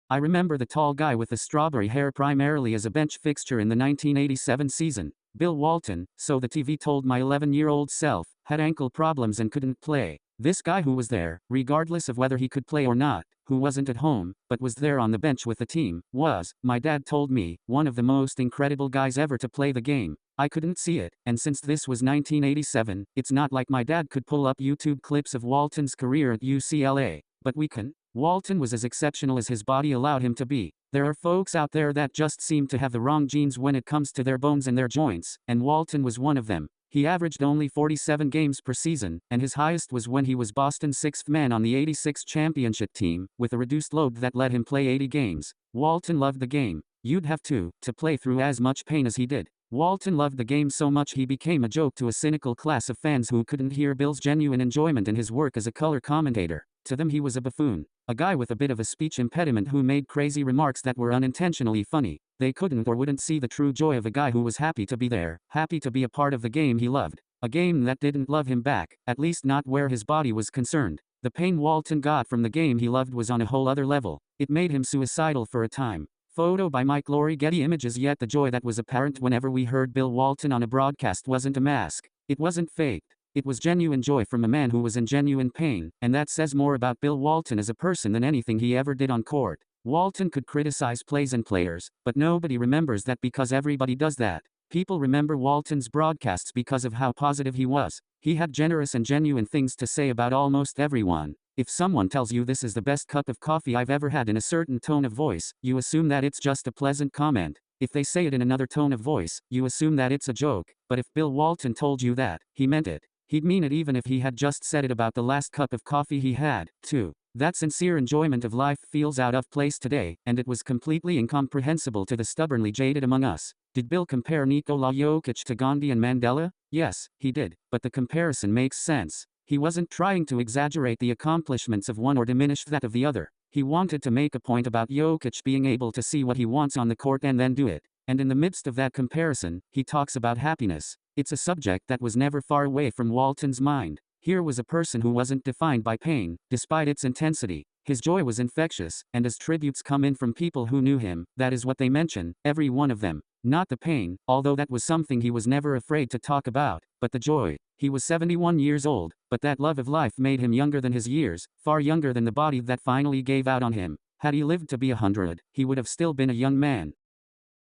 I remember the tall guy with the strawberry hair primarily as a bench fixture in the 1987 season, Bill Walton, so the TV told my 11-year-old self, had ankle problems and couldn't play. This guy who was there, regardless of whether he could play or not, who wasn't at home, but was there on the bench with the team, was, my dad told me, one of the most incredible guys ever to play the game. I couldn't see it, and since this was 1987, it's not like my dad could pull up YouTube clips of Walton's career at UCLA. But we can. Walton was as exceptional as his body allowed him to be. There are folks out there that just seem to have the wrong genes when it comes to their bones and their joints, and Walton was one of them. He averaged only 47 games per season, and his highest was when he was Boston's sixth man on the '86 championship team, with a reduced load that let him play 80 games. Walton loved the game. You'd have to play through as much pain as he did. Walton loved the game so much he became a joke to a cynical class of fans who couldn't hear Bill's genuine enjoyment in his work as a color commentator. To them he was a buffoon, a guy with a bit of a speech impediment who made crazy remarks that were unintentionally funny. They couldn't or wouldn't see the true joy of a guy who was happy to be there, happy to be a part of the game he loved. A game that didn't love him back, at least not where his body was concerned. The pain Walton got from the game he loved was on a whole other level. It made him suicidal for a time. Photo by Mike Laurie, Getty Images. Yet the joy that was apparent whenever we heard Bill Walton on a broadcast wasn't a mask. It wasn't faked. It was genuine joy from a man who was in genuine pain, and that says more about Bill Walton as a person than anything he ever did on court. Walton could criticize plays and players, but nobody remembers that because everybody does that. People remember Walton's broadcasts because of how positive he was. He had generous and genuine things to say about almost everyone. If someone tells you this is the best cup of coffee I've ever had in a certain tone of voice, you assume that it's just a pleasant comment. If they say it in another tone of voice, you assume that it's a joke. But if Bill Walton told you that, he meant it. He'd mean it even if he had just said it about the last cup of coffee he had, too. That sincere enjoyment of life feels out of place today, and it was completely incomprehensible to the stubbornly jaded among us. Did Bill compare Nikola Jokic to Gandhi and Mandela? Yes, he did, but the comparison makes sense. He wasn't trying to exaggerate the accomplishments of one or diminish that of the other. He wanted to make a point about Jokic being able to see what he wants on the court and then do it. And in the midst of that comparison, he talks about happiness. It's a subject that was never far away from Walton's mind. Here was a person who wasn't defined by pain, despite its intensity. His joy was infectious, and as tributes come in from people who knew him, that is what they mention, every one of them. Not the pain, although that was something he was never afraid to talk about, but the joy. He was 71 years old, but that love of life made him younger than his years, far younger than the body that finally gave out on him. Had he lived to be 100, he would have still been a young man.